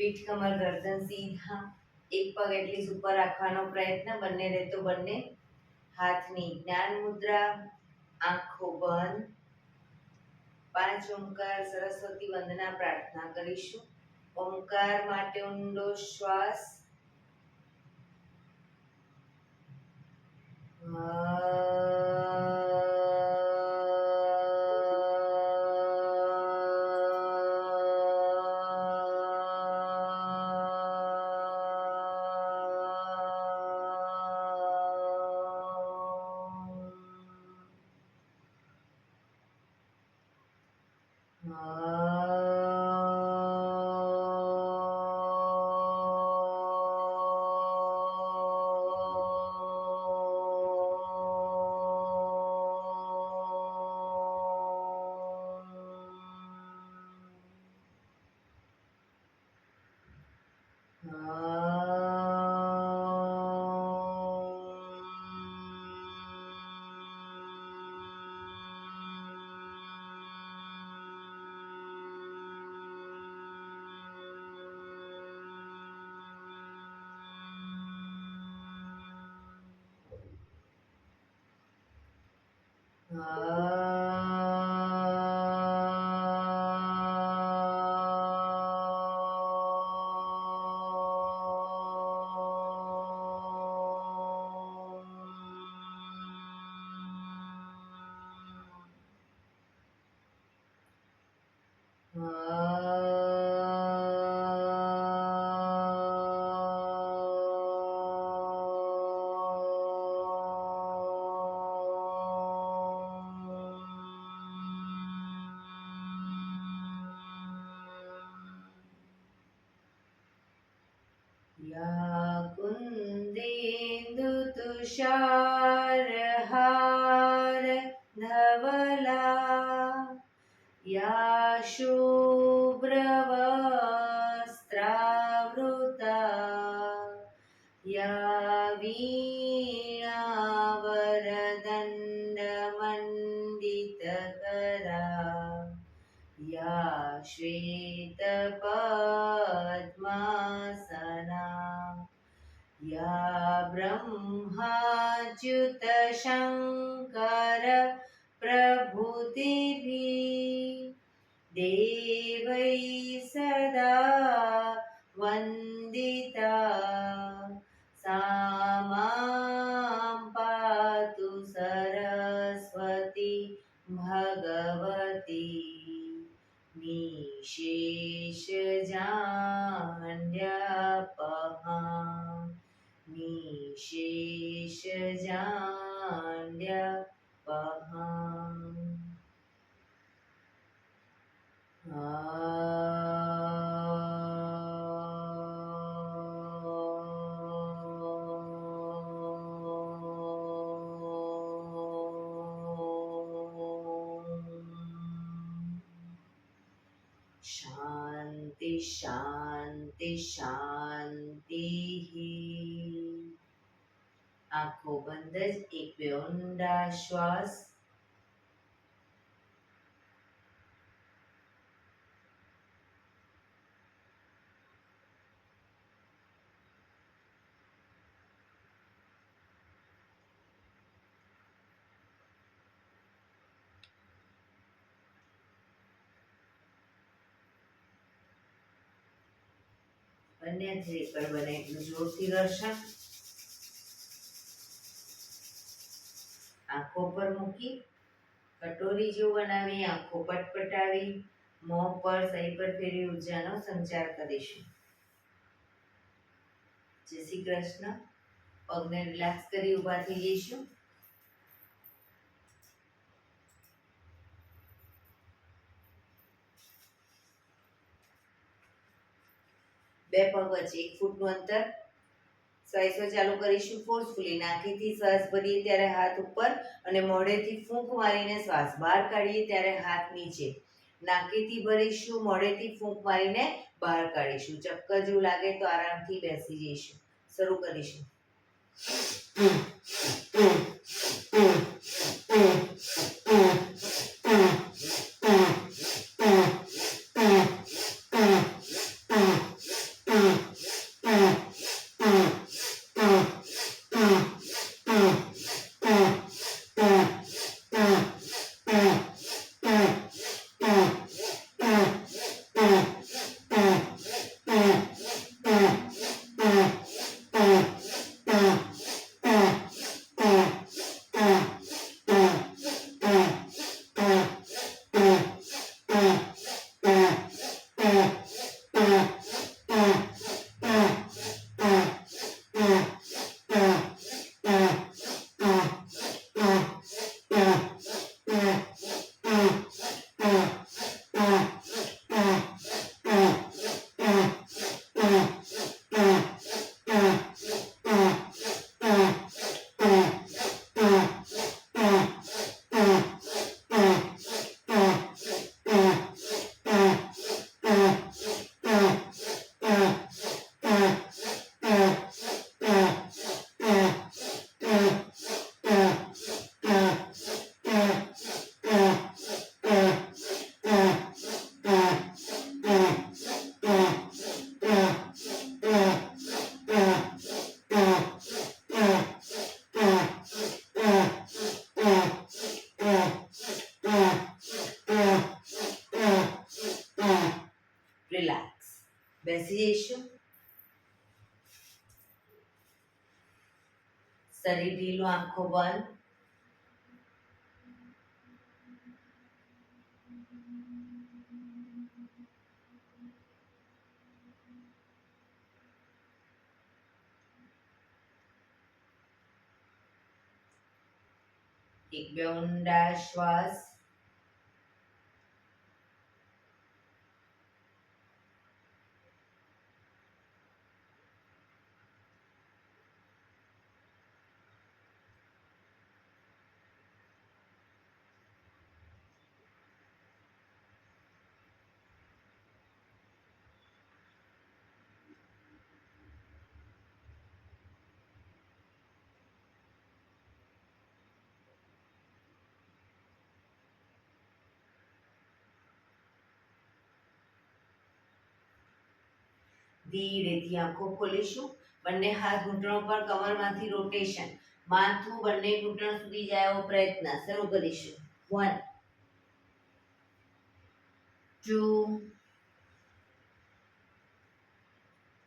પીઠ કમર ગરદન સીધા, એક પગ એટલી ઉપર રાખવાનો પ્રયત્ન, બંને રહેતો બંને હાથની જ્ઞાન મુદ્રા, આંખો બંધ. 5 ઓમકાર સરસ્વતી વંદના પ્રાર્થના કરીશું. ઓમકાર માટે ઊંડો શ્વાસ. या कुन्देन्दु तुषारहार धवला, या शुभ्रवस्त्रावृता, या वीणावरदण्डमण्डितकरा, या श्वेतपद्मासना, या ब्रह्माच्युतशङ्कर प्रभृतिभिः देवैः सदा वन्दिता, सा मां पातु सरस्वती भगवती निशेषजाड्यापहा, निशेषजाड्यापहा. शांति शांति शांति. आंखों बंद જ એક બે ઊંડા શ્વાસ. બંને હાથે પર બને એટલું જોરથી ઘર્ષણ. આંખો પર મૂકી કટોરી જેવું બનાવી આંખો પટપટાવી મોં પર સહી પર ફેરવી ઉર્જાનો સંચાર કરીશું. જય શ્રી કૃષ્ણ. પગને રિલેક્સ કરી ઊભા થઈ જઈશું. બે પગ વચ્ચે 1 ફૂટનું અંતર. શ્વાસો ચાલુ કરીશું ફોર્સફુલી. નાકીથી શ્વાસ ભરીએ ત્યારે હાથ ઉપર અને મોઢેથી ફૂંક મારીને શ્વાસ બહાર કાઢીએ ત્યારે હાથ નીચે. નાકીથી ભરીશું, મોઢેથી ફૂંક મારીને બહાર કાઢીશું. ચક્કર જેવું લાગે તો આરામથી બેસી જઈશું. શરૂ કરીશું. લો આંખો બંધ. એક બે ઊંડા શ્વાસ. ધીરેથી આંખો ખોલીશું. બંને હાથ ઘૂંટણો પર, કમરમાંથી રોટેશન. માથું બંને ઘૂંટણ સુધી જાય એવો પ્રયત્ન. શરૂ કરીશું. 1 2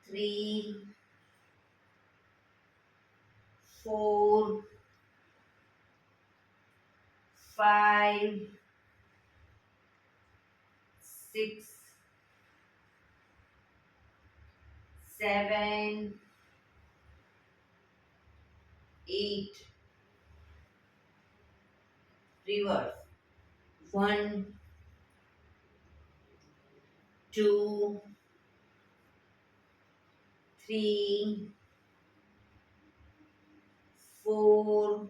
3 4 5 6 7 8 reverse. 1 2 3 4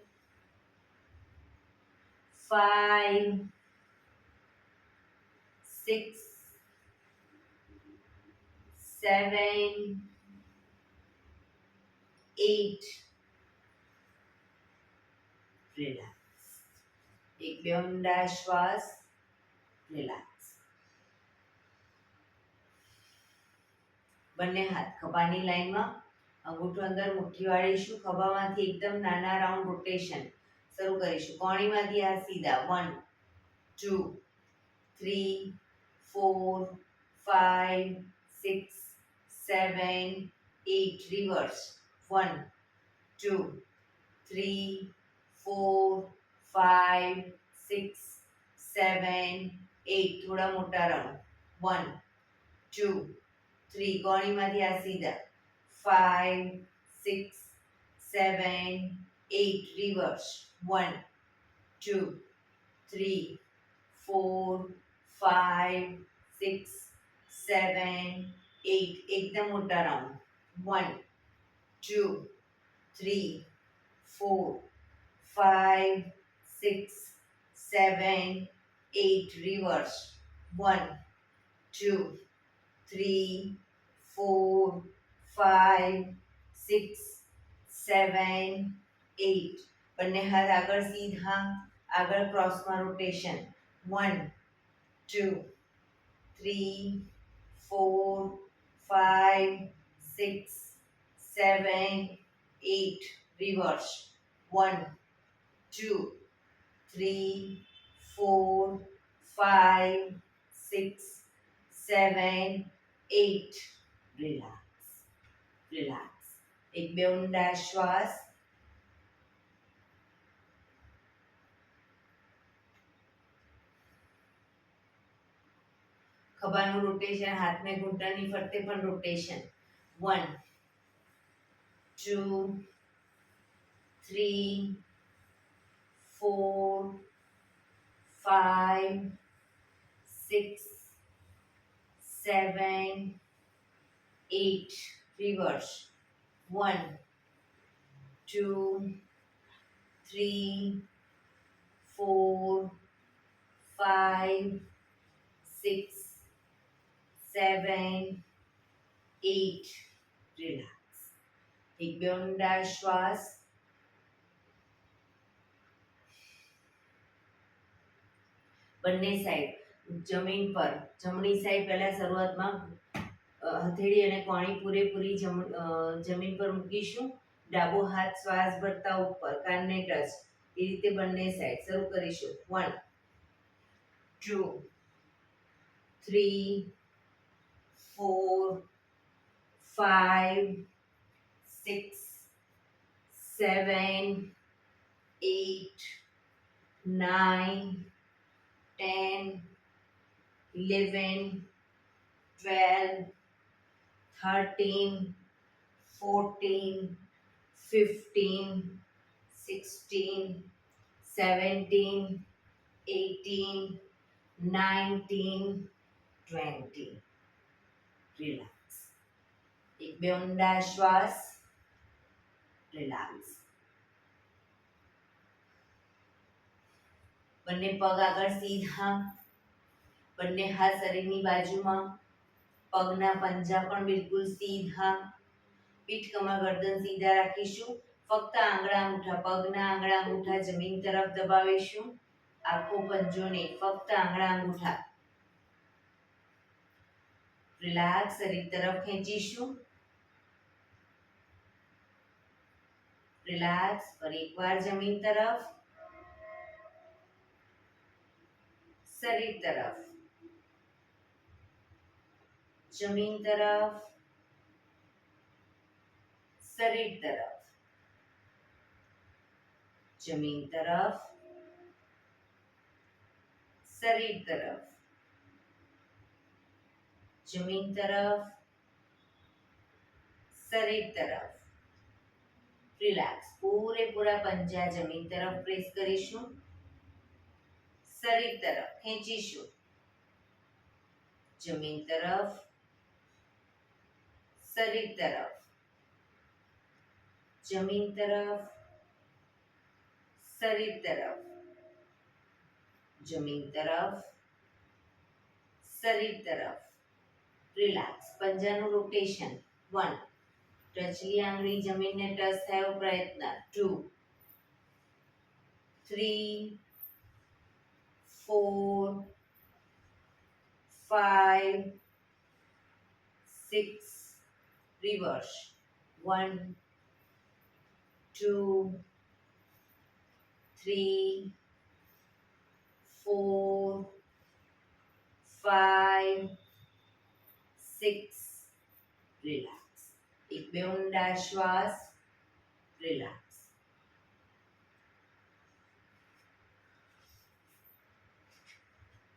5 6 7 8 રિલેક્સ. એક બે ઊંડા શ્વાસ. રિલેક્સ. બંને હાથ ખભાની લાઈનમાં. અંગૂઠો અંદર મુઠ્ઠી વાળીશું. ખભામાંથી એકદમ નાના રાઉન્ડ રોટેશન. શરૂ કરીશું. કોણીમાંથી હાથ સીધા. 1 2 3 4 5 6 7 8 રિવર્સ. 1 2 3 4 5 6 7 8 થોડા મોટા રાઉન્ડ. 1 2 3 કોણીમાંથી આ સીધા. 5 6 7 8 રિવર્સ. 1 2 3 4 5 6 7 8 એકદમ મોટા રાઉન્ડ. 1 2 3 4 5 6 7 8 reverse. 1 2 3 4 5 6 7 8 બંને હાથ આગળ સીધા. આગળ ક્રોસમાં રોટેશન. 1 2 3 4 5 6 7 8 reverse. 1 2 3 4 5 6 7 8 રિલેક્સ. રિલેક્સ. એક બે ઊંડા શ્વાસ. ખભાનું રોટેશન. હાથને ઘૂંટણની ફરતે પણ રોટેશન. 1 2 3 4 5 6 7 8 reverse. 1 2 3 4 5 6 7 8 રિલેક્સ. એક બે ઊંડા શ્વાસ. બંને સાઈડ જમીન પર. જમણી સાઈડ પહેલા શરૂઆતમાં હથેળી અને કોણી પૂરેપૂરી જમીન પર મૂકીશું. ડાબો હાથ શ્વાસ ભરતા ઉપર, કાનને ટચ. એ રીતે બંને સાઈડ. શરૂ કરીશું. 1 2 3 4 5 6 7 8, 9, 10, 11, 12, 13, 14, 15, 16, 17, 18, 19, 20. રિલેક્સ. એક બે ઊંડા શ્વાસ. રિલેક્સ. બંને પગ આગળ સીધા, બંને હાથ શરીરની બાજુમાં, પગના પંજા પણ બિલકુલ સીધા, પીઠ કમર ગરદન સીધા રાખીશું. ફક્ત આંગળા અંગૂઠા, પગના આંગળા અંગૂઠા જમીન તરફ દબાવીશું. આખો પંજો નહીં, ફક્ત આંગળા અંગૂઠા. રિલેક્સ. શરીર તરફ ખેંચીશું. રિલેક્સ. ફરી એકવાર જમીન તરફ, શરીર તરફ, જમીન તરફ, શરીર તરફ, જમીન તરફ, શરીર તરફ, જમીન તરફ, શરીર તરફ. રિલેક્સ. પૂરેપૂરા પંજા જમીન તરફ પ્રેસ કરીશું. શરીર તરફ ખેંચીશું. જમીન તરફ, શરીર તરફ, જમીન તરફ, શરીર તરફ, જમીન તરફ, શરીર તરફ. રિલેક્સ. પંજાનું રોટેશન. 1, ટચલી આંગળી જમીનને ટચ થાય એવો પ્રયત્ન. 2, 3, 4, 5, 6. રિવર્સ. 1, 2, 3, 4, 5, 6. રિલેક્સ. એક બે ઊંડા શ્વાસ. રિલેક્સ.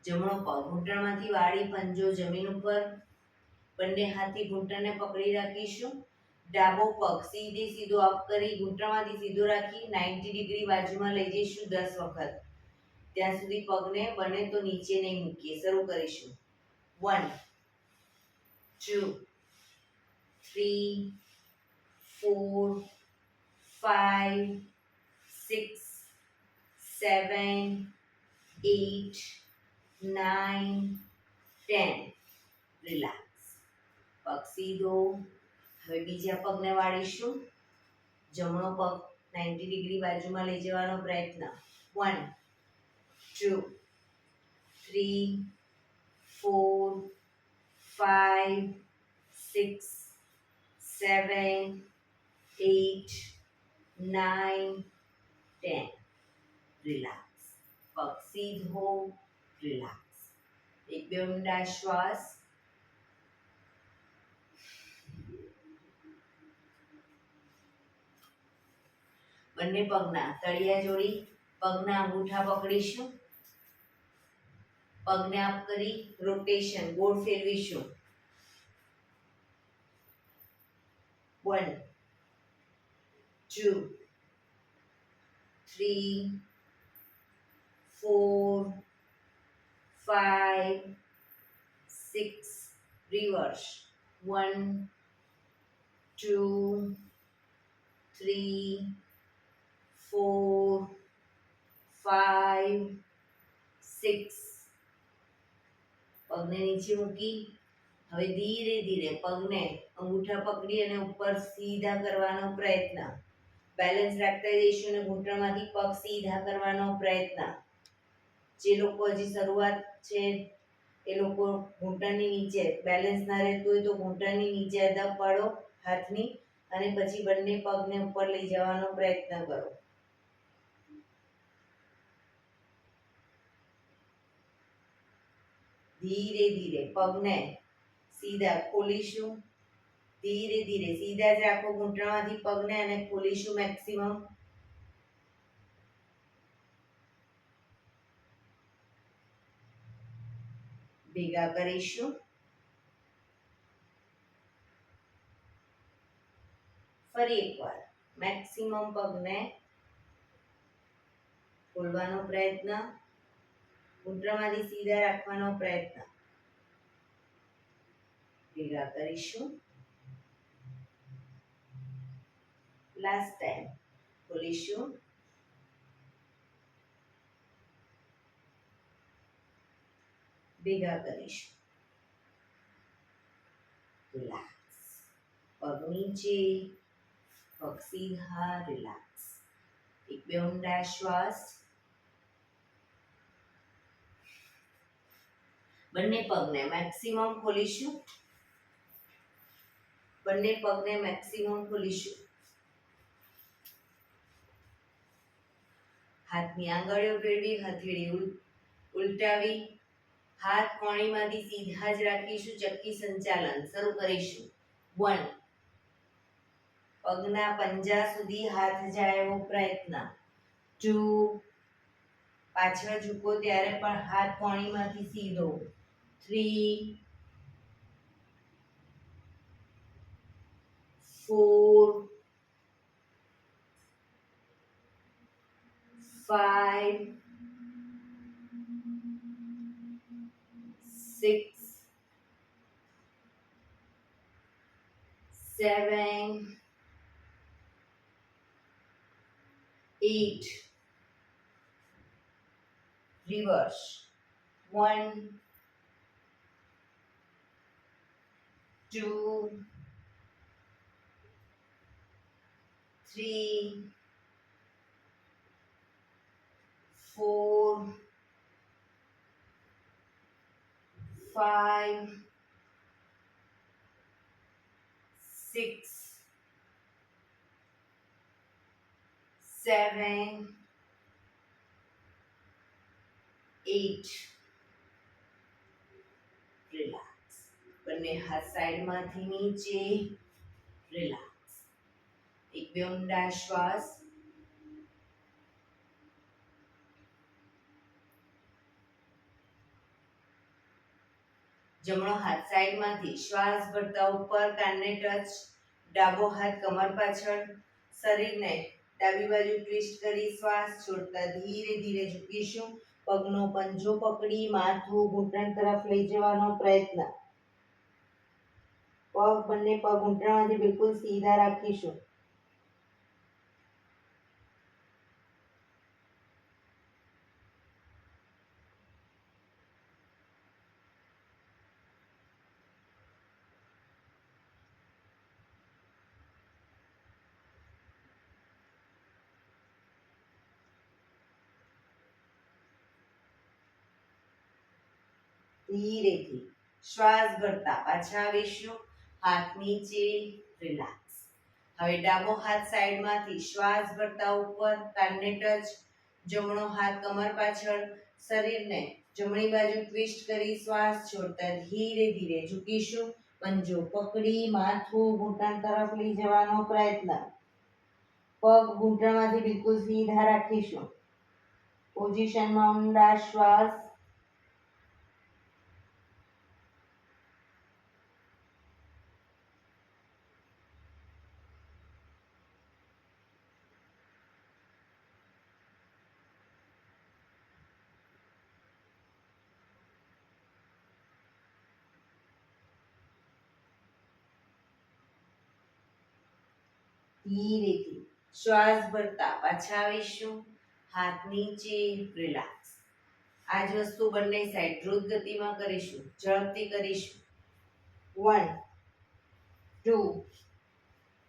જમણો પગ ઘૂંટણમાંથી વાળી પંજો જમીન ઉપર, બંને હાથથી ઘૂંટણને પકડી રાખીશું. ડાબો પગ સીધે સીધો અપ કરી ઘૂંટણમાંથી સીધો રાખી 90 ડિગ્રી બાજુમાં લઈ જઈશું 10 વખત. ત્યાં સુધી પગને બને તો નીચે નહીં મૂકીએ. શરૂ કરીશું. 1, 2, 3, 4, 5, 6, 7, 8, 9, 10. રિલેક્સ. પગ સીધો. હવે બીજા પગને વાળીશું. જમણો પગ 90 ડિગ્રી બાજુમાં લઈ જવાનો પ્રયત્ન. 1, 2, 3, 4, 5, 6, 7, 8, 9, 10. રિલેક્સ. પગ સીધો. રિલેક્સ. એક બે ઊંડા શ્વાસ. બંને પગના તળિયા જોડી પગના અંગૂઠા પકડીશું. પગને અપ કરી રોટેશન ગોળ ફેરવીશું. 1, 2, 3, 4, 5, 6. રિવર્સ. 1, 2, 3, 4, 5, 6. પગને નીચે મૂકી હવે ધીરે ધીરે પગને અંગૂઠા પકડી અને ઉપર સીધા કરવાનો પ્રયત્ન. બેલેન્સ રાખતા જઈશું અને ઘૂંટણમાંથી પગ સીધા કરવાનો પ્રયત્ન. જે લોકો હજી શરૂઆત છે એ લોકો ઘૂંટણની નીચે બેલેન્સ ના રહેતું હોય તો ઘૂંટણની નીચે અદબ પાડો હાથની અને પછી બંને પગને ઉપર લઈ જવાનો પ્રયત્ન કરો. ધીરે ધીરે પગને સીધા ખોલીશું. ધીરે ધીરે સીધા જ રાખો ઘૂંટણમાંથી પગને અને ખોલીશું મેક્સિમમ. ભેગા કરીશું. ફરી એકવાર મેક્સિમમ પગને ખોલવાનો પ્રયત્ન, ઘૂંટણમાંથી સીધા રાખવાનો પ્રયત્ન. ભેગા કરીશું. લાસ્ટ ટાઈમ ખોલીશું. ભેગા કરીશું. રિલેક્સ. પગ નીચે, પગ સીધા, રિલેક્સ. એક બે ઊંડા શ્વાસ. બંને પગને મેક્સિમમ ખોલીશું. બંને પગને મેક્સિમમ ખોલીશું. હાથની આંગળીઓ ફેરવી, હથેળી ઉલટાવી, હાથ કોણીમાંથી સીધા જ રાખીશું. ચક્કી સંચાલન શરૂ કરીશું. 1, પગના પંજા સુધી હાથ જાય એવો પ્રયત્ન. 2, પાછળ ઝૂકો ત્યારે પણ હાથ કોણીમાંથી સીધો. 3, 4, 5, 6, 7, 8. Reverse. 1, 2, 3, 4, 5, 6, 7, 8. રિલેક્સ. બંને હાથ સાઈડમાંથી નીચે. રિલેક્સ. એક બે ઊંડા શ્વાસ. જમણો હાથ સાઈડમાંથી શ્વાસ ભરતા ઉપર, કાનને ટચ. ડાબો હાથ કમર પાછળ. શરીરને ડાબી બાજુ ટ્વિસ્ટ કરી શ્વાસ છોડતા ધીરે ધીરે ઝૂકીશું. પગનો પંજો પકડી માથું ઘૂંટણ તરફ લઈ જવાનો પ્રયત્ન. બંને પગ ઘૂંટણમાંથી બિલકુલ સીધા રાખીશું. ધીરેથી શ્વાસ ભરતા પાછા આવીશું. હાથ નીચે. રિલેક્સ. હવે ડાબો હાથ સાઈડમાંથી શ્વાસ ભરતા ઉપર, કાનને ટચ. જમણો હાથ કમર પાછળ. શરીરને જમણી બાજુ ટ્વિસ્ટ કરી શ્વાસ છોડતા ધીરે ધીરે ઝૂકીશું. પંજો પકડી માથું ઘૂંટણ તરફ લઈ જવાનો પ્રયત્ન. પગ ઘૂંટણમાંથી બિલકુલ સીધા રાખીશું. પોઝિશનમાં ઊંડા શ્વાસ. ધીરેથી શ્વાસ ભરતા પાછા આવીશું. હાથ નીચે. રિલેક્સ. આ જ વસ્તુ બંને સાઈડ દ્રુત ગતિમાં કરીશું. ઝડપથી કરીશું. 1, 2,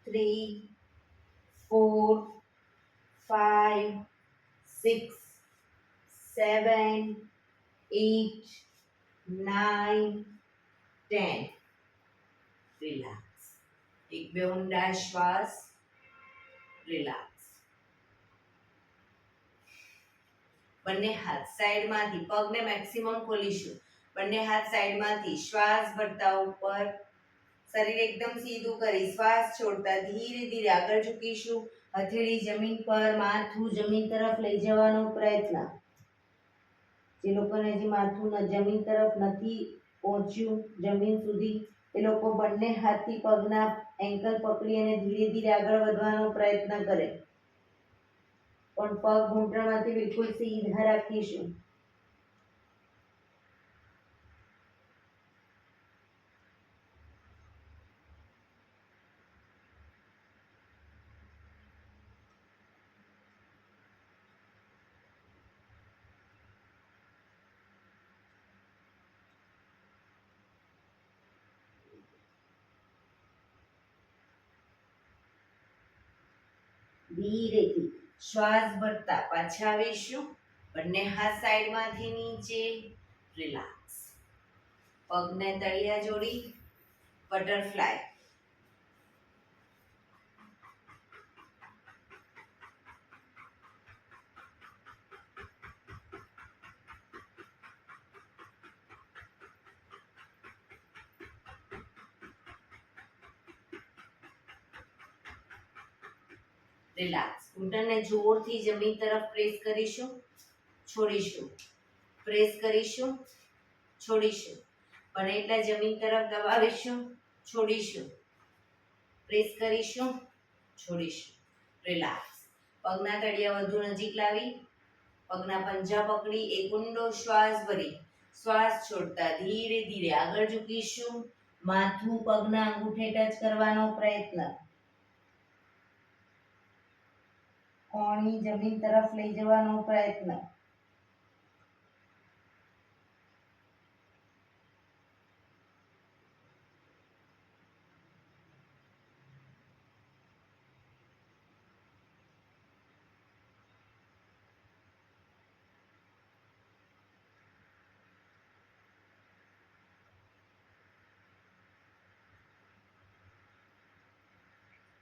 3, 4, 5, 6, 7, 8, 9, 10. રિલેક્સ. એક બે ઊંડા શ્વાસ. રિલેક્સ. બંને હાથ સાઈડમાંથી પગને મેક્સિમમ ખોલીશું. બંને હાથ સાઈડમાંથી શ્વાસ ભરતા ઉપર. શરીર એકદમ સીધું કરી શ્વાસ છોડતા ધીરે ધીરે આગળ ઝૂકીશું. હથેળી જમીન પર, માથું જમીન તરફ લઈ જવાનો પ્રયત્ન. જે લોકોને હજી માથું જમીન તરફ નથી પહોંચ્યું જમીન સુધી, એ લોકો બંને હાથથી પગના એન્કલ પકડી અને ધીરે ધીરે આગળ વધવાનો પ્રયત્ન કરે, પણ પગ ઘૂંટણમાંથી બિલકુલ સીધા રાખીશું. ધીરેથી શ્વાસ ભરતા પાછા આવીશું. બંને હાથ સાઈડમાંથી નીચે, રિલેક્સ. પગને તળિયા જોડી, બટરફ્લાય. રિલેક્સ. ઘૂંટણને જોરથી જમીન તરફ પ્રેસ કરીશું, છોડીશું. પ્રેસ કરીશું, છોડીશું. પણ એટલા જમીન તરફ દબાવીશું, છોડીશું. પ્રેસ કરીશું, છોડીશું. રિલેક્સ. પગના તળિયા વધુ નજીક લાવી, પગના પંજા પકડી એક ઊંડો શ્વાસ ભરી શ્વાસ છોડતા ધીરે ધીરે આગળ ઝૂકીશું. માથું પગના અંગૂઠે ટચ કરવાનો પ્રયત્ન. કોણી જમીન તરફ લઈ જવાનો પ્રયત્ન.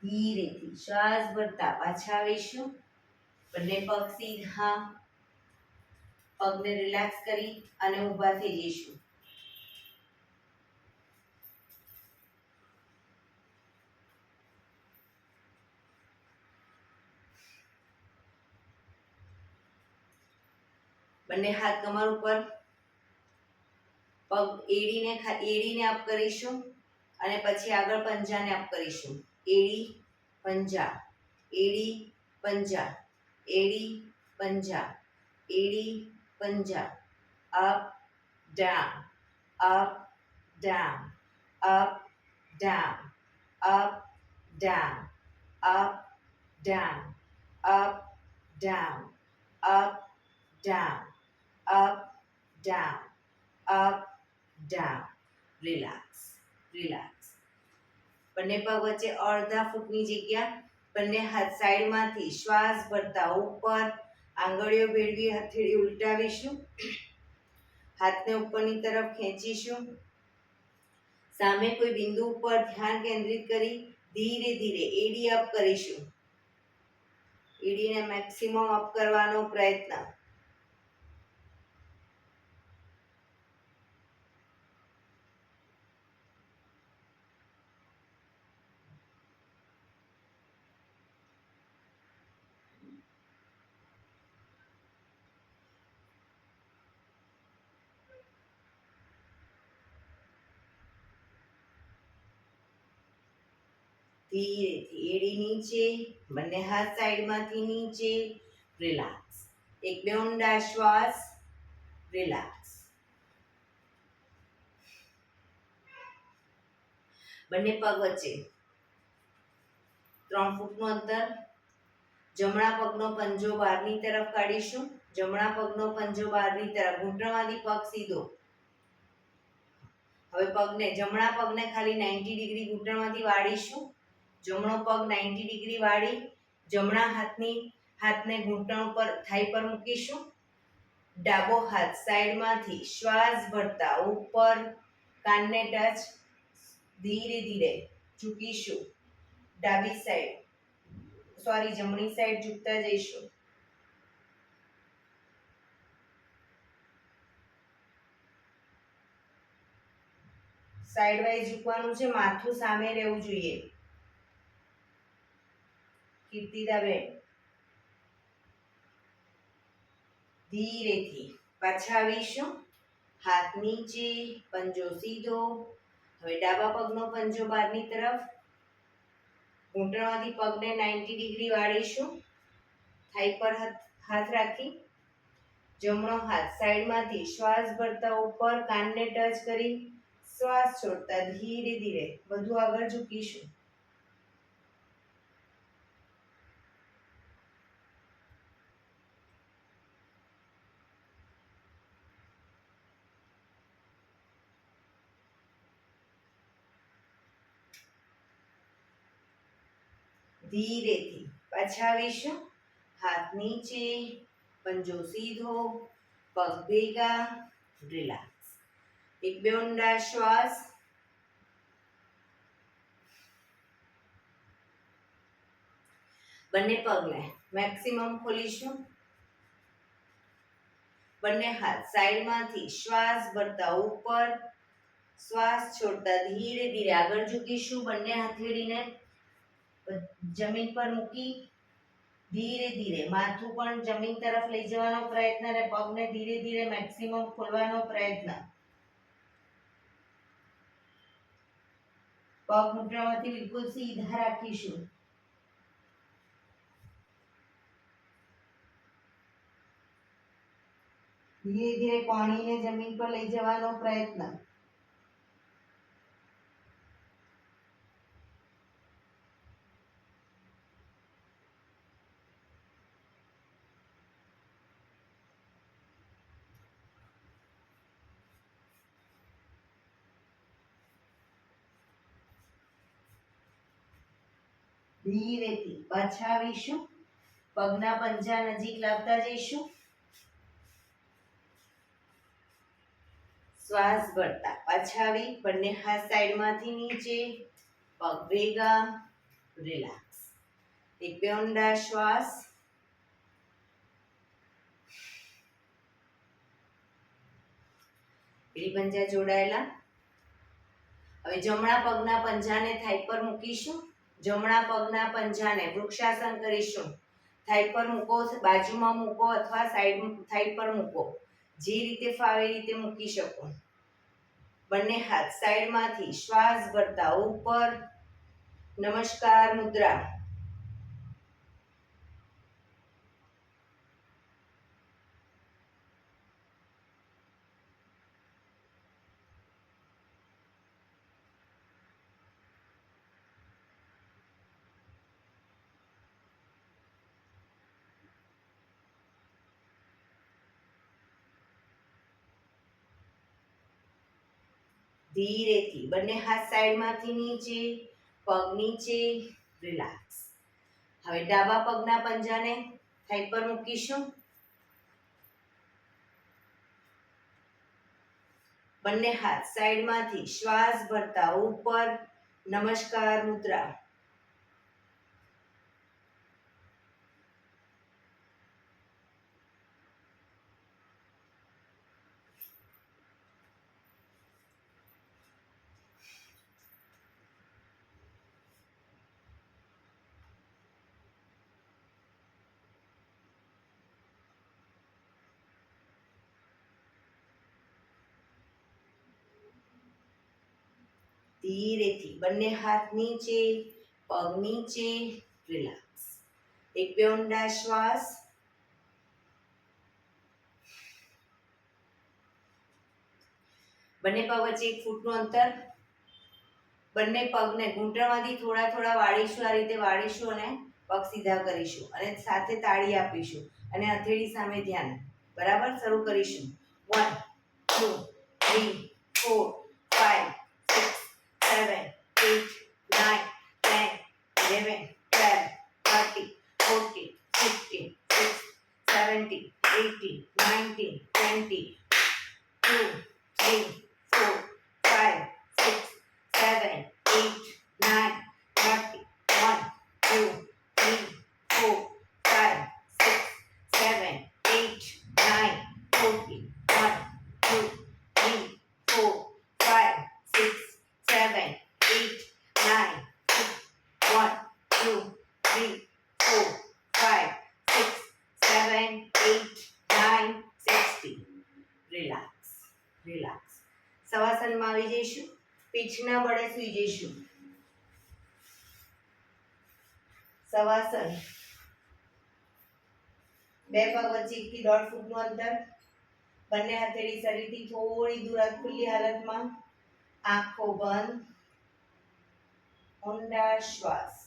ધીરેથી શ્વાસ ભરતા પાછા આવીશું. બંને પગ સીધા, પગને રિલેક્સ કરી અને ઊભા થઈ જઈશું. બંને હાથ કમર ઉપર, પગ એડીને અપ કરીશું અને પછી આગળ પંજાને અપ કરીશું. એડી પંજા, એડી પંજા, એડી પંજા, એડી પંજા. Up down, up down, up down, up down, up down, up down, up down, up down, up down. Relax, relax. બંને પગ વચ્ચે અડધા ફૂટની જગ્યા. બંને હાથ સાઈડમાંથી શ્વાસ ભરતા ઉપર, આંગળીઓ ભેળવી હથેળી ઉલટાવીશું. હાથને ઉપરની તરફ ખેંચીશું. સામે કોઈ બિંદુ ઉપર ધ્યાન કેન્દ્રિત કરી ધીરે ધીરે એડી અપ કરીશું. એડીને મેક્સિમમ અપ કરવાનો પ્રયત્ન. ધીરેથી એડી નીચે, બંને હાથ સાઈડમાંથી નીચે. રિલેક્સ. એક બે ઊંડા શ્વાસ. રિલેક્સ. બંને પગ વચ્ચે 3 ફૂટનું અંતર. જમણા પગનો પંજો બહારની તરફ કાઢીશું. જમણા પગનો પંજો બહારની તરફ, ઘૂંટણમાંથી પગ સીધો. હવે જમણા પગને ખાલી 90 ડિગ્રી ઘૂંટણમાંથી વાળીશું. જમણો પગ 90 ડિગ્રી વાળી જમણા હાથને ઘૂંટણ ઉપર થાઈ પર મૂકીશું. ડાબો હાથ સાઈડમાંથી શ્વાસ ભરતા ઉપર, કાનને ટચ. ધીરે ધીરે ઝૂકીશું. જમણી સાઈડ ઝૂકતા જઈશું. સાઈડ વાઇઝ ઝૂકવાનું છે, માથું સામે રહેવું જોઈએ. કીર્તિદાબેન ધીરેથી પાછા આવીશું. હાથ નીચે, પંજો સીધો. હવે ડાબા પગનો પંજો બહારની તરફ. ઘૂંટણમાંથી પગને 90 ડિગ્રી વાળીશું. થાઈ પર હાથ રાખી. જમણો હાથ સાઈડમાંથી શ્વાસ ભરતા ઉપર કાનને ટચ કરી શ્વાસ છોડતા ધીરે ધીરે વધુ આગળ ઝૂકીશું. ધીરેથી પાછા આવીશું. હાથ નીચે, પંજો સીધો, પગ ભેગા, રિલેક્સ. એક બે ઊંડા શ્વાસ. બંને પગને મેક્સિમમ ખોલીશું. બંને હાથ સાઈડમાંથી શ્વાસ ભરતા ઉપર, શ્વાસ છોડતા ધીરે ધીરે આગળ ઝૂકીશું. બંને હથેળીને જમીન પર મૂકી ધીરે ધીરે માથું પણ જમીન તરફ લઈ જવાનો પ્રયત્ન અને પગને ધીરે ધીરે મેક્સિમમ ખોલવાનો પ્રયત્ન. પગ ઘૂંટણમાંથી બિલકુલ સીધા રાખીશું. ધીરે ધીરે કોણીને જમીન પર લઈ જવાનો પ્રયત્ન. ધીરેથી પાછા આવીશું. પગના પંજા નજીક લાવતા જઈશું. શ્વાસ ભરતા પાછા આવી. બંને હાથ સાઈડમાંથી નીચે, પગ ભેગા, રિલેક્સ. એક બે ઊંડા શ્વાસ. પેલી પંજા જોડાયેલા. હવે જમણા પગના પંજાને થાઈ પર મૂકીશું. જમણા પગના પંજાને વૃક્ષાસન કરીશું. થાઈ પર મૂકો, બાજુમાં મૂકો અથવા સાઈડ થાઈ પર મૂકો. જે રીતે ફાવે એ રીતે મૂકી શકો. બંને હાથ સાઈડમાંથી શ્વાસ ભરતા ઉપર, નમસ્કાર મુદ્રા. ધીરેથી બંને હાથ સાઈડમાંથી નીચે, પગ નીચે, રિલેક્સ. હવે ડાબા પગના પંજાને થાઈ પર મૂકીશું. બંને હાથ સાઈડમાંથી શ્વાસ ભરતા ઉપર, નમસ્કાર મુદ્રા. ધીરેથી બંને હાથ નીચે, પગ નીચે, રિલેક્સ. એક બે ઊંડા શ્વાસ. બંને પગ વચ્ચે 1 ફૂટનું અંતર. બંને પગને ઘૂંટણમાંથી થોડા થોડા વાળીશું. આ રીતે વાળીશું અને પગ સીધા કરીશું અને સાથે તાળી આપીશું અને હથેળી સામે ધ્યાન. બરાબર, શરૂ કરીશું. 1 2 3 4 5 6 7 8 9 10 11 12 13 14 15 16 17 18 19 20 2 3 4 5 6 7 8 9 30 1 2 3 4 5 6 7 8 9 40 1 2 3 4 5 6 7 8 9 1 2 3 4 5 6 7 8 9 60. Relax, relax. શવાસનમાં આવી જઈશું. પીઠના બળે સૂઈ જઈશું. શવાસન. બે પગ વચ્ચે 1 થી 1.5 ફૂટનું અંતર. બંને હથેળી શરીરથી થોડી દૂર ખુલ્લી હાલતમાં. આંખો બંધ. ઊંડા શ્વાસ.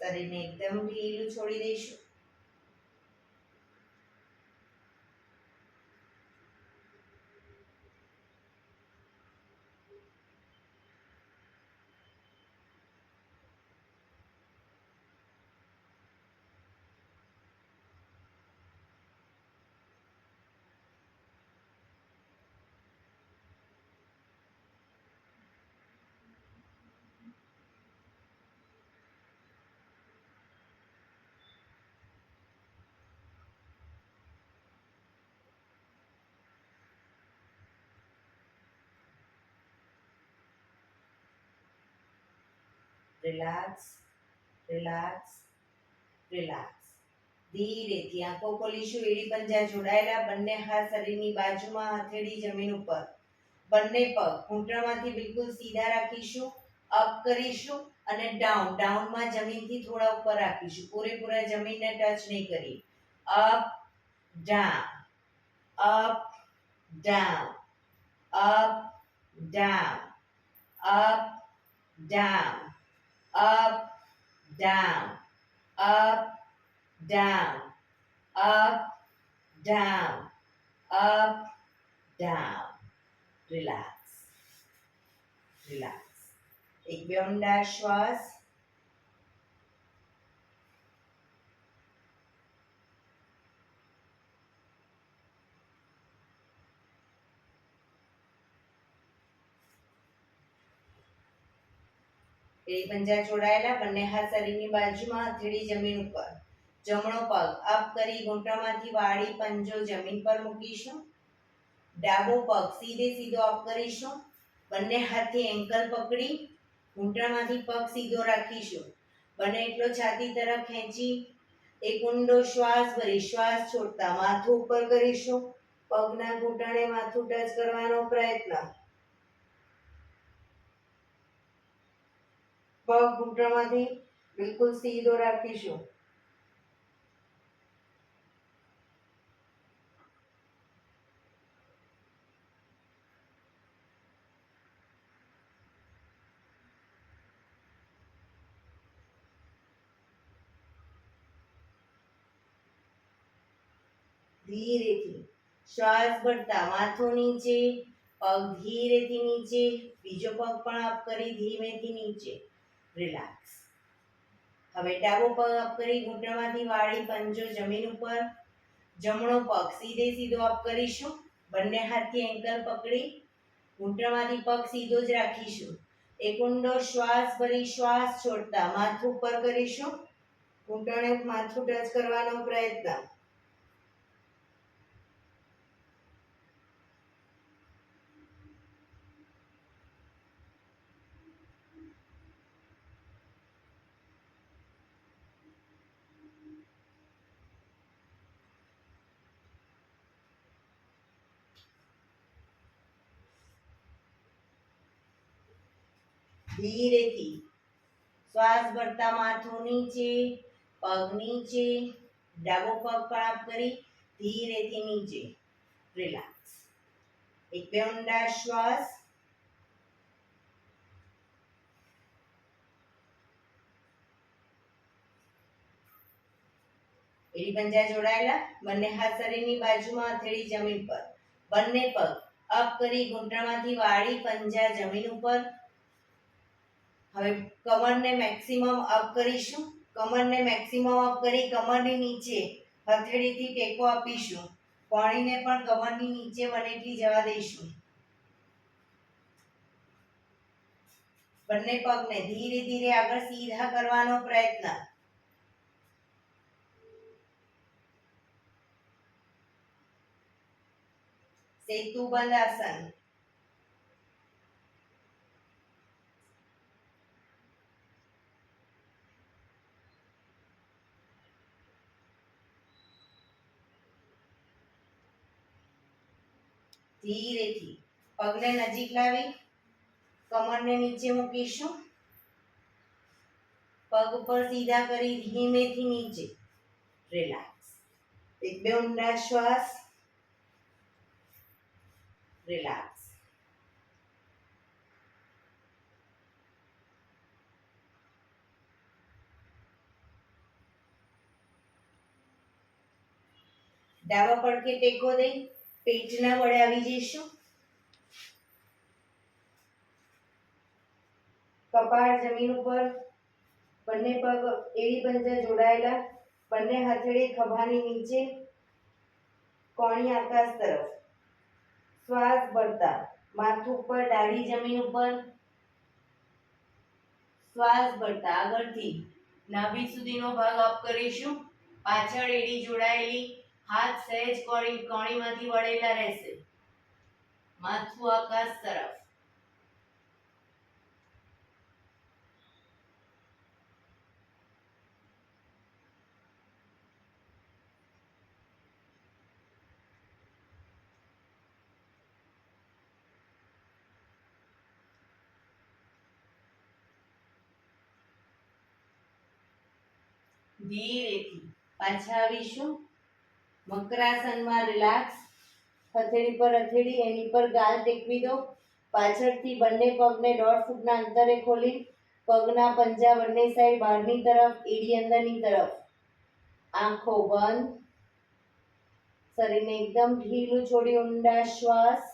શરીરને એકદમ ઢીલું છોડી દઈશું. Relax, relax, relax. ધીરેથી આંખો ખોલીશું. એડી પંજા જોડાયેલા. બંને હાથ શરીરની બાજુમાં. હથેળી જમીન ઉપર. બંને પગ ઘૂંટણમાંથી બિલકુલ સીધા રાખીશું. અપ કરીશું અને ડાઉન. ડાઉનમાં જમીનથી થોડા ઉપર રાખીશું. પૂરેપૂરા જમીનને ટચ નહીં કરી. Up down, up down, up down, up down, up, down, up, down, up, down, up, down. Relax, relax. એક બે ઊંડા શ્વાસ. એડી પંજા જોડાયેલા. બંને હાથ શરીરની બાજુમાં. હથેળી જમીન ઉપર. જમણો પગ અપ કરી ઘૂંટણમાંથી વાળી પંજો જમીન પર મૂકીશું. ડાબો પગ સીધે સીધો અપ કરીશું. બંને હાથથી એન્કલ પકડી ઘૂંટણમાંથી પગ સીધો રાખીશું. બને એટલો છાતી તરફ ખેંચી એક ઊંડો શ્વાસ ભરી શ્વાસ છોડતા માથું ઉપર કરીશું. પગના ઘૂંટણે માથું ટચ કરવાનો પ્રયત્ન. પગ ઘૂંટણમાંથી બિલકુલ સીધો રાખીશું. ધીરેથી શ્વાસ ભરતા માથું નીચે. પગ ધીરેથી નીચે. બીજો પગ પણ અપ કરી ધીમેથી નીચે. રિલેક્સ. હવે ડાબો પગ અપ કરી ઘૂંટણમાંથી વાળી પંજો જમીન ઉપર. જમણો પગ સીધે સીધો અપ કરીશું. બંને હાથથી એન્કલ પકડી ઘૂંટણમાંથી પગ સીધો જ રાખીશું. એક ઊંડો શ્વાસ ભરી શ્વાસ છોડતા માથું ઉપર કરીશું. ઘૂંટણે માથું ટચ કરવાનો પ્રયત્ન. ધીરેથી શ્વાસ ભરતા માથું નીચે. પગ નીચે. ડાબો પગ પણ અપ કરી ધીરેથી નીચે. રિલેક્સ. એક બે ઊંડા શ્વાસ. એડી પંજા જોડાયેલા. બંને હાથ શરીરની બાજુમાં. હથેળી જમીન પર. બંને પગ અપ કરી ઘૂંટણમાંથી વાળી પંજા જમીન ઉપર. હવે કમરને મેક્સિમમ અપ કરીશું. કમરને મેક્સિમમ અપ કરી કમરની નીચે હથેળીથી ટેકો આપીશું. કોણીને પણ કમરની નીચે બને એટલી જવા દઈશું. બંને પગને ધીરે ધીરે આગળ સીધા કરવાનો પ્રયત્ન. સેતુ બંધ આસન. ધીરેથી પગને નજીક લાવી કમરને નીચે મૂકીશું, પગ પર સીધા કરી ધીમેથી નીચે. રિલેક્સ. એક બે ઊંડા શ્વાસ. રિલેક્સ. ડાબા પડખે ટેકો દઈ પેટના વડે આવી જઈશું. કપાળ જમીન ઉપર, બંને પગ એડી પંજા જોડાયેલા, બંને હથેળી ખભાની નીચે, કોણી આકાશ તરફ. શ્વાસ ભરતા માથું ઉપર, દાઢી જમીન ઉપર. શ્વાસ ભરતા આગળથી નાભી સુધીનો ભાગ અપ કરીશું. પાછળ એડી જોડાયેલી, હાથ સહેજ કોણીમાંથી વળેલા રહેશે. માથું આકાશ તરફ. ધીરેથી પાછા આવીશું. મકરાસનમાં રિલેક્સ. હથેળી પર હથેળી, એની પર ગાલ ટેકવી દો. પાછળથી બંને પગને 1.5 ફૂટના અંતરે ખોલી પગના પંજા બંને સાઈડ બહારની તરફ, એડી અંદરની તરફ. આંખો બંધ. શરીરને એકદમ ઢીલું છોડી ઊંડા શ્વાસ.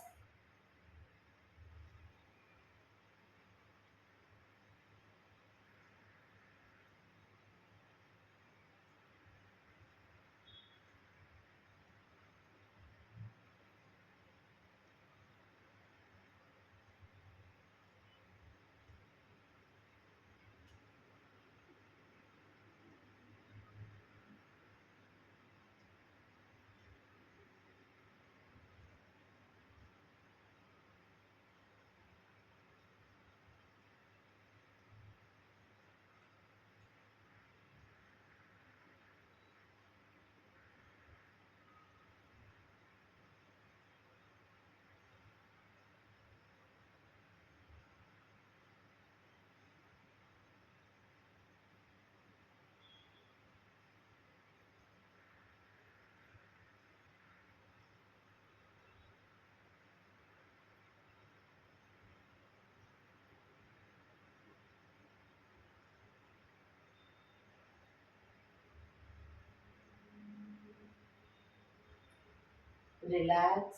રિલેક્સ.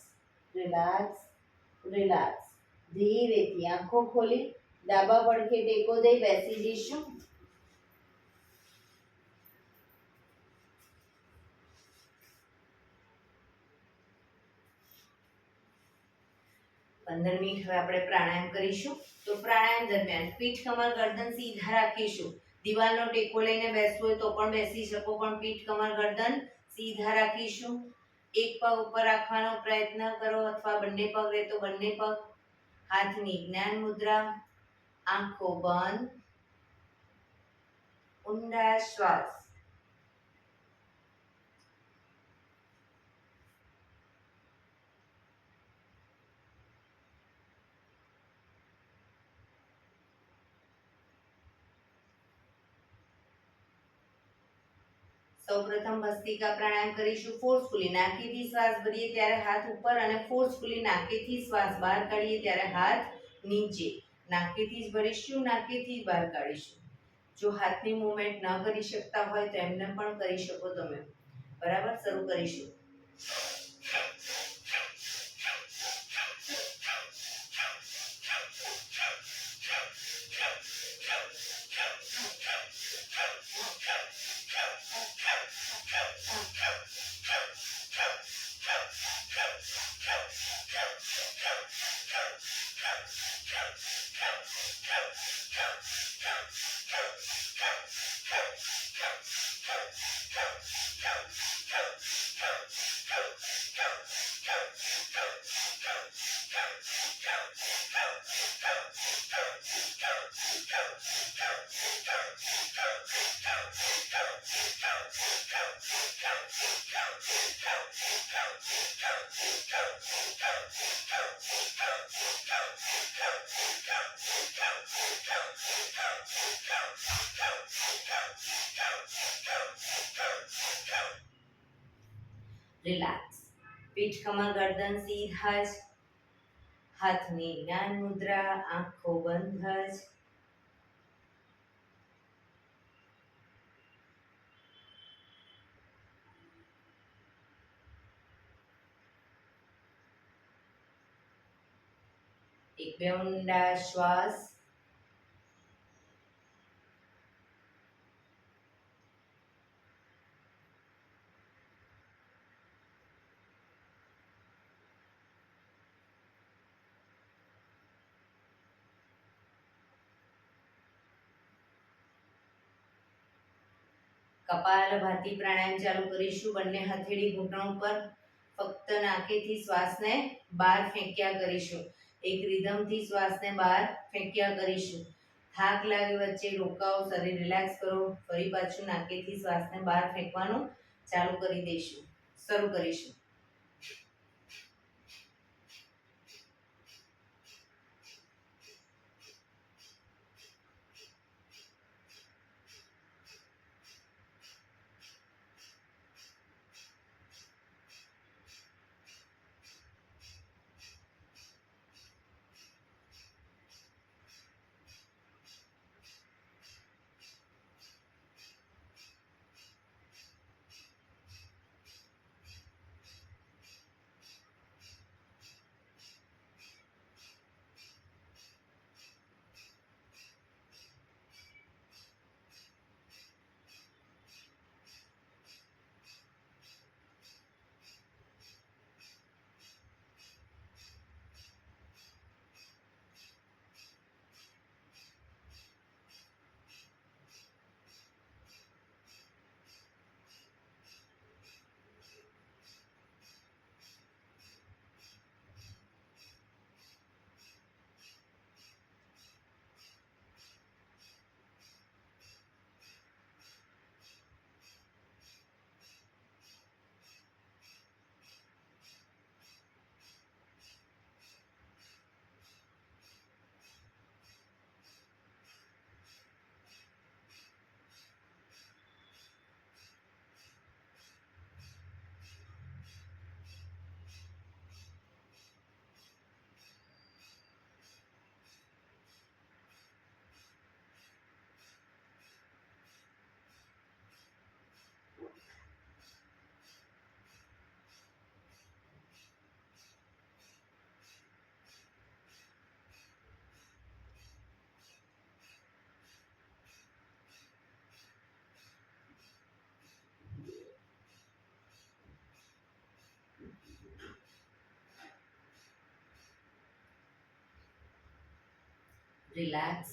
રિલેક્સ. રિલેક્સ. ધીરેથી આંખો ખોલી ડાબા પડખે ટેકો દઈ બેસી જઈશું. 15 મિનિટ હવે આપણે પ્રાણાયામ કરીશું. તો પ્રાણાયામ દરમિયાન પીઠ, કમર, ગરદન સીધા રાખીશું. દિવાલનો ટેકો લઈને બેસવું હોય તો પણ બેસી શકો, પણ પીઠ, કમર, ગરદન સીધા રાખીશું. એક પગ ઉપર રાખવાનો પ્રયત્ન કરો અથવા બંને પગ રહે તો બંને પગ. હાથની જ્ઞાન મુદ્રા. આંખો બંધ. ઊંડા શ્વાસ. સૌપ્રથમ ભસ્ત્રિકા પ્રાણાયામ કરીશું. ફોર્સફુલી નાકેથી શ્વાસ ભરીએ ત્યારે હાથ ઉપર અને ફોર્સફુલી નાકેથી શ્વાસ બહાર કાઢીએ ત્યારે હાથ નીચે. નાકેથી જ ભરીશું, નાકેથી જ બહાર કાઢીશું. જો હાથની મૂવમેન્ટ ન કરી શકતા હોય તો એમને પણ કરી શકો તમે. બરાબર, શરૂ કરીશું. પીઠ કમર ગરદન સીધા જ, હાથની જ્ઞાન મુદ્રા, આંખો બંધ જ. એક બે ઊંડા શ્વાસ. કપાલભાતિ પ્રાણાયામ ચાલુ કરીશું. બંને હથેળી ઘૂંટણ ઉપર, ફક્ત નાકેથી શ્વાસને બહાર ફેંક્યા કરીશું. એક રિધમથી શ્વાસને બહાર ફેંક્યા કરીશું. થાક લાગે વચ્ચે રોકાઓ, શરીર રિલેક્સ કરો. ફરી પાછું નાકેથી શ્વાસને બહાર ફેંકવાનું ચાલુ કરી દઈશું. શરૂ કરીશું. રિલેક્સ.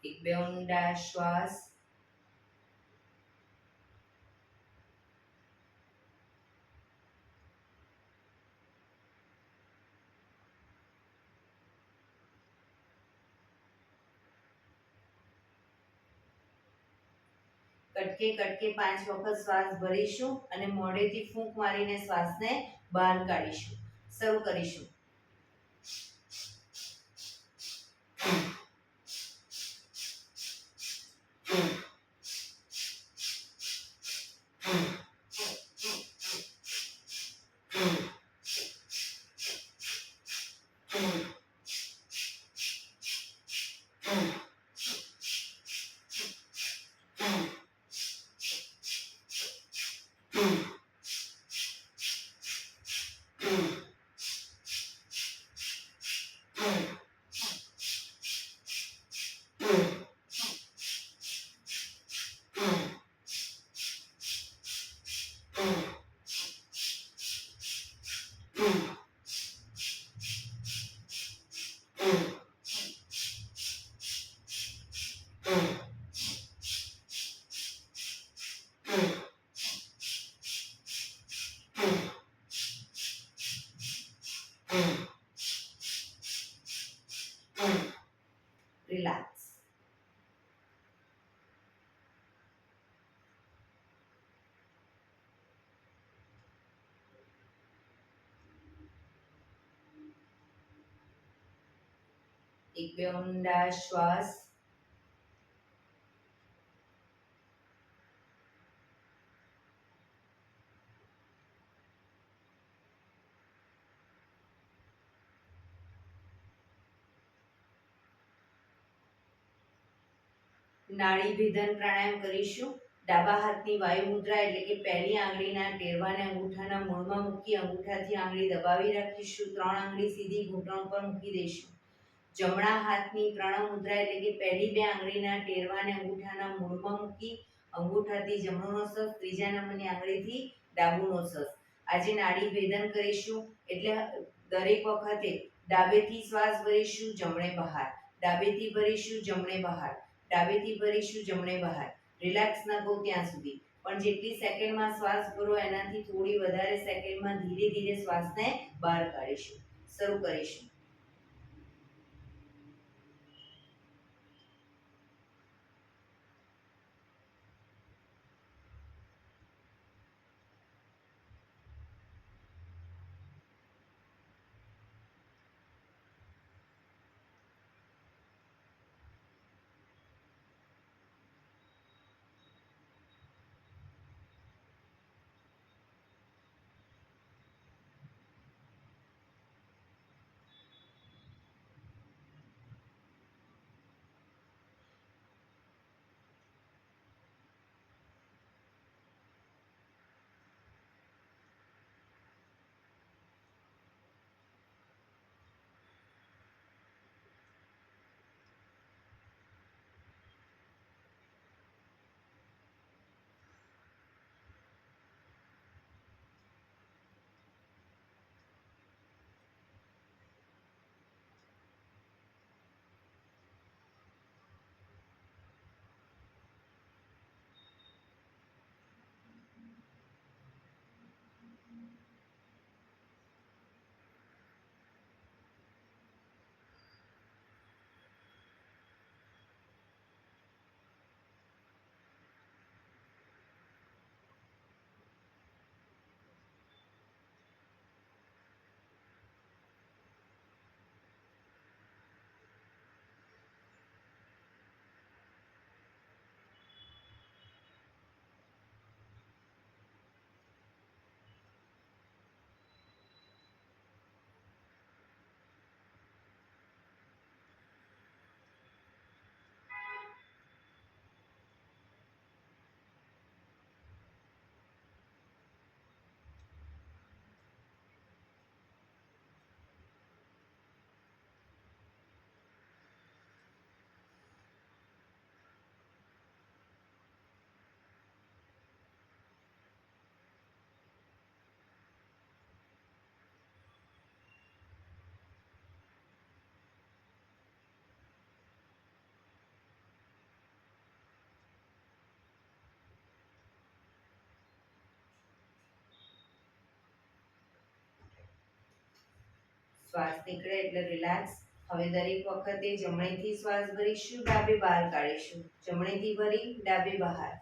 એક બે ઊંડા શ્વાસ. કટકે કટકે 5 વખત શ્વાસ ભરીશું અને મોઢેથી ફૂંક મારીને શ્વાસને બહાર કાઢીશું. શરૂ કરીશું. રિલેક્સ. એક બે ઊંડા શ્વાસ. નાડી ભેદન પ્રાણાયામ કરીશું. ડાબા હાથની વાયુ મુદ્રા એટલે કે પહેલી આંગળીના ટેરવાને અંગૂઠાના મૂળમાં મૂકી અંગૂઠાથી આંગળી દબાવી રાખીશું. 3 આંગળી સીધી ઘૂંટણ પર મૂકી દઈશું. જમણા હાથની પ્રણવ મુદ્રા એટલે કે પહેલી 2 આંગળીના ટેરવાને અંગૂઠાના મૂળમાં મૂકી અંગૂઠાથી જમણો નોસસ, ત્રીજા નંબરની આંગળીથી ડાબુ નોસસ. આજે નાડી ભેદન કરીશું એટલે દરેક વખતે ડાબેથી શ્વાસ ભરીશું, જમણે બહાર, ડાબેથી ભરીશું, જમણે બહાર, ડાબેથી ભરીશું, જમણે બહાર. રિલેક્સ ન થો ત્યાં સુધી, પણ જેટલી સેકન્ડમાં શ્વાસ ભરો એનાથી થોડી વધારે સેકન્ડમાં ધીરે ધીરે શ્વાસને બહાર કાઢીશું. શરૂ કરીશું. શ્વાસ નીકળે એટલે રિલેક્સ. હવે દરેક વખતે જમણેથી શ્વાસ ભરીશું, ડાબે બહાર કાઢીશું, જમણેથી ભરી ડાબે બહાર.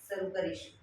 શરૂ કરીશું.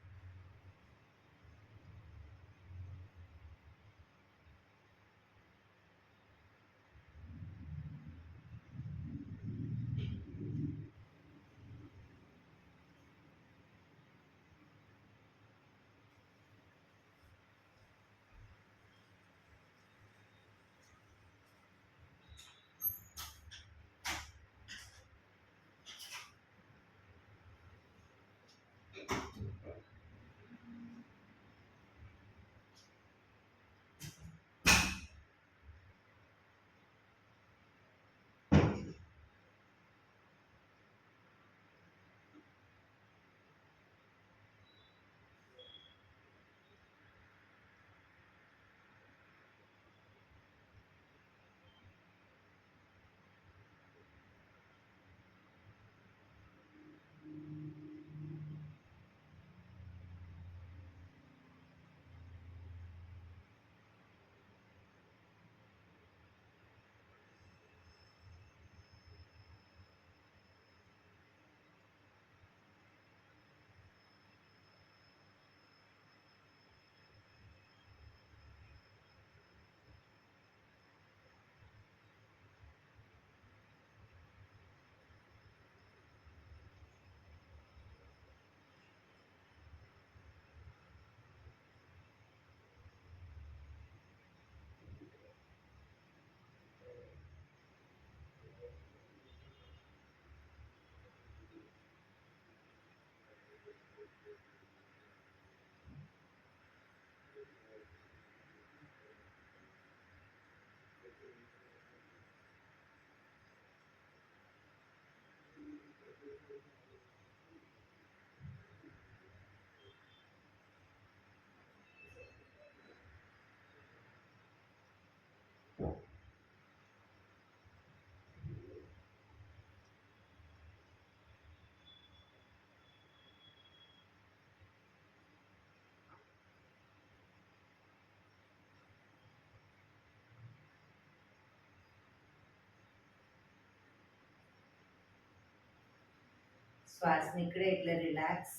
શ્વાસ નીકળે એટલે રિલેક્સ.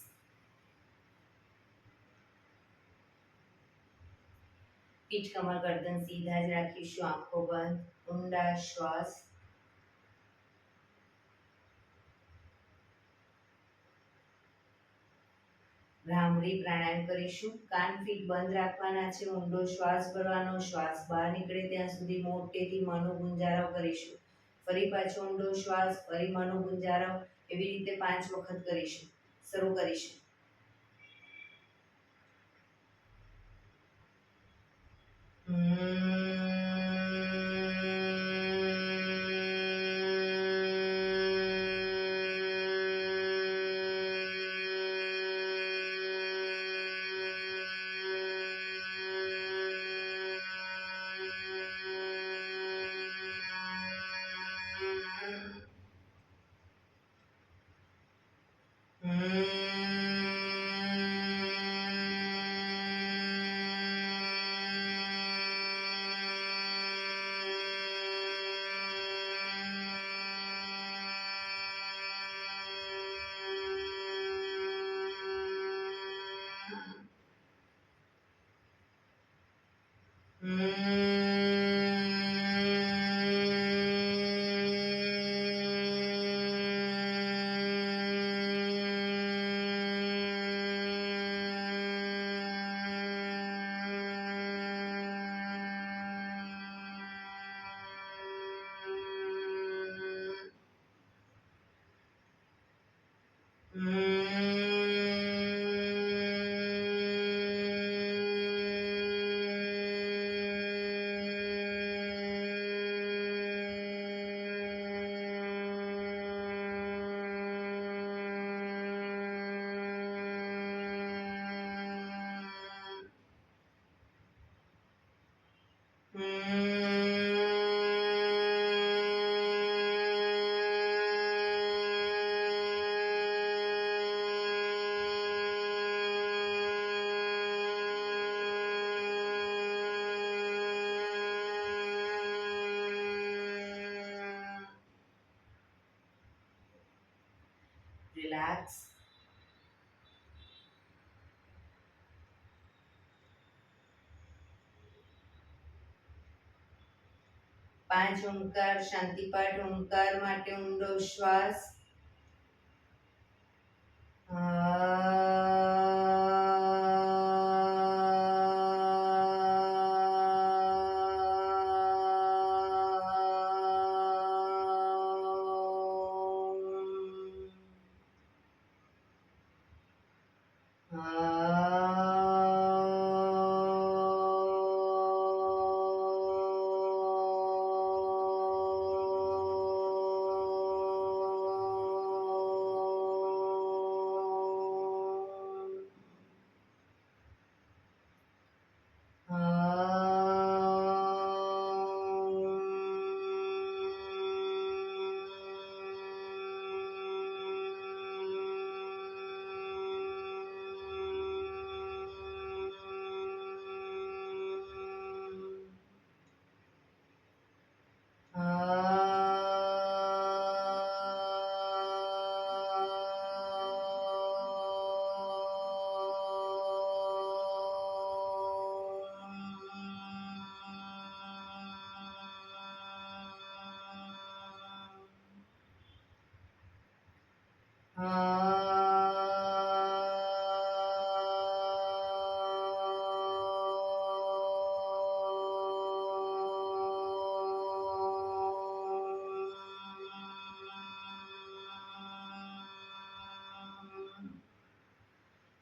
પીઠ કમર ગરદન સીધા જ રાખીશું. આંખો બંધ. ઊંડા શ્વાસ. ભ્રામરી પ્રાણાયામ કરીશું. કાન ફીટ બંધ રાખવાના છે. ઊંડો શ્વાસ ભરવાનો. શ્વાસ બહાર નીકળે ત્યાં સુધી મોટેથી મનો ગુંજારો કરીશું. ફરી પાછો ઊંડો શ્વાસ. ફરી મનો ગુંજારો. એવી રીતે 5 વખત કરીશું. શરૂ કરીશું. રિલેક્સ. પાંચ ઓમકાર શાંતિપાઠ. ઓમકાર માટે ઊંડો શ્વાસ.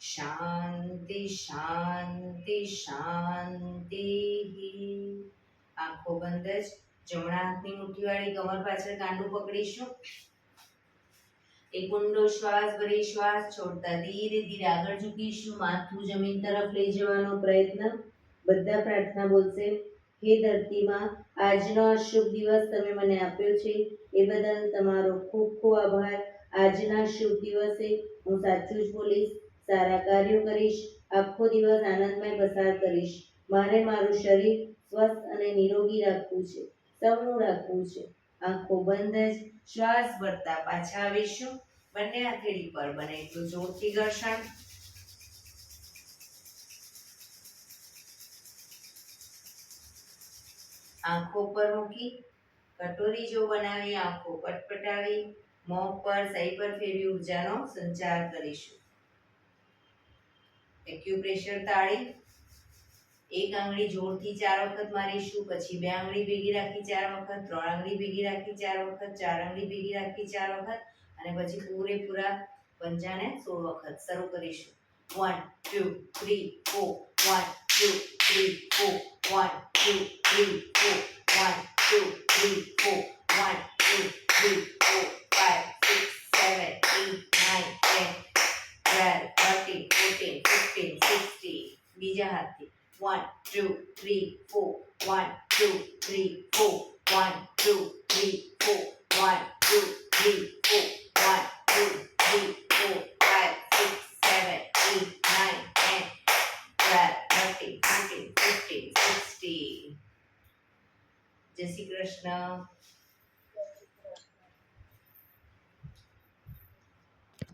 શાંતિ શાંતિ શાંતિ. આંખો બંધ જ. જમણા હાથની મુઠ્ઠીવાળી કમર પાછળ કાંડું પકડીશું. એક ઊંડો શ્વાસ ભરી શ્વાસ છોડતા ધીરે ધીરે આગળ ઝૂકીશું. માથું જમીન તરફ લઈ જવાનો પ્રયત્ન. બધા પ્રાર્થના બોલશે. હે ધરતીમાં, આજનો આ શુભ દિવસ તમે મને આપ્યો છે એ બદલ તમારો ખૂબ ખૂબ આભાર. આજના શુભ દિવસે હું સાચું જ બોલીશ, સારા કાર્યો કરીશ, આખો દિવસ આનંદમય પસાર કરીશ. મારે મારું શરીર સ્વસ્થ અને નિરોગી રાખવું છે, સૌનું રાખવું છે. આંખો બંધ જ શ્વાસ ભરતા પાછા આવીશું. બંને હથેળી પર બને એટલું જોરથી ઘર્ષણ. આંખો પર મૂકી કટોરી જો બનાવી આંખો પટપટાવી મોં પર સહી પર ફેરવી ઉર્જાનો સંચાર કરીશું. એક્યુપ્રેશર તાળી. એક આંગળી જોરથી 4 વખત મારીશું, પછી 2 આંગળી ભેગી રાખી 4 વખત, 3 આંગળી ભેગી રાખી 4 વખત, 4 આંગળી ભેગી રાખી 4 વખત અને પછી પૂરેપૂરા પંજાને 16 વખત શરૂ કરીશું. 1 2 3 4 1 2 3 4 1 2 3 4 1 2 3 4 1 2 3 4 5 6 7 8 9 10 12 13 14 15 16. બીજા હાથથી 1 2 3 4 1 2 3 4 1 2 3 4 1 2 3 4 1 2 3 4 5 6 7 8 9 10 12 13 14 15 16. જય શ્રી કૃષ્ણ.